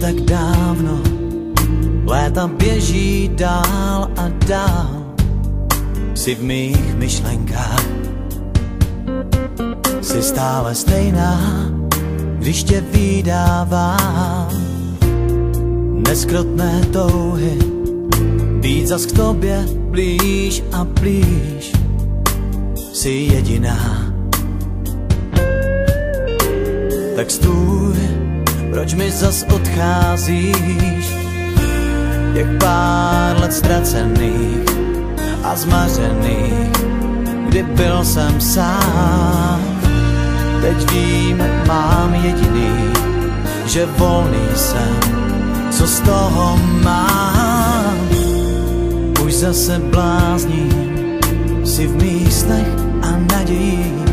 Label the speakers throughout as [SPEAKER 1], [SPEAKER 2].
[SPEAKER 1] tak dávno, léta běží dál a dál, si v mých myšlenkách. Jsi stále stejná, když tě vydávám. Neskrotné touhy, být zas k tobě blíž a blíž. Jsi jediná. Tak stůj, proč mi zas odcházíš? Jak pár let ztracených a zmařených, kdy byl jsem sám. Teď vím, mám jediný, že volný jsem, co z toho mám. Už zase blázním, si v mých snech a naději,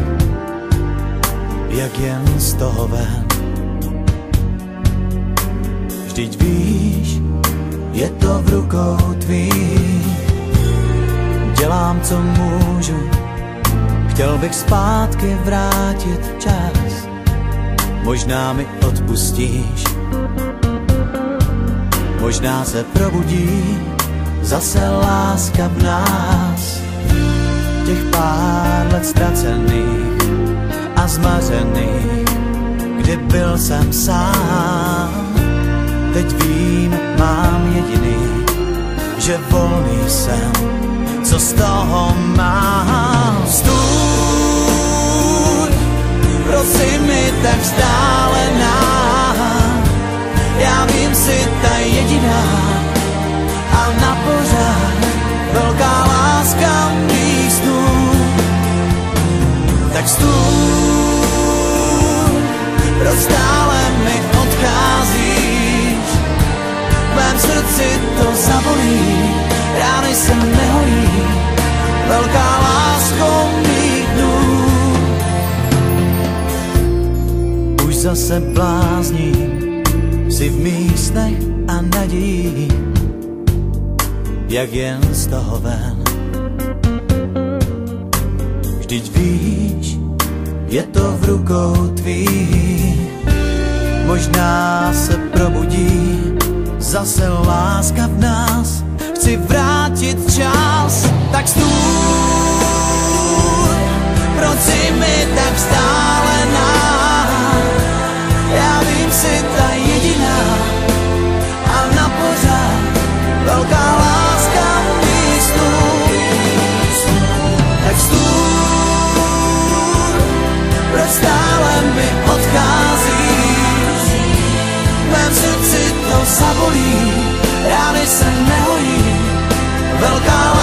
[SPEAKER 1] jak jen z toho ven. Vždyť víš, je to v rukou tvých. Dělám, co můžu, chtěl bych zpátky vrátit čas. Možná mi odpustíš, možná se probudí zase láska v nás. Těch pár let ztracených a zmařených, kdy byl jsem sám. Teď vím, mám jediný, že volný jsem, co z toho mám. Stůj, prosím mi tak vzdálená. Já vím, si ta jediná a na pořád velká láska mých snů. Tak stůj, proč stále mi odcházíš? V mém srdci to zabolí, rány se neholí, velká lásko mých dnů. Už zase blázním, si v mých snech a naději, jak jen z toho ven. Vždyť víš, je to v rukou tvých. Možná se probudí zase láska v nás. Chci vrátit čas, tak stůj, proč si mi tak vzdálená? Já vím, si ta jediná a na pořád velká láska mých snů. Tak stůj, proč stále mi odcházíš? V mém srdci to zabolí, rány se nehojí, velká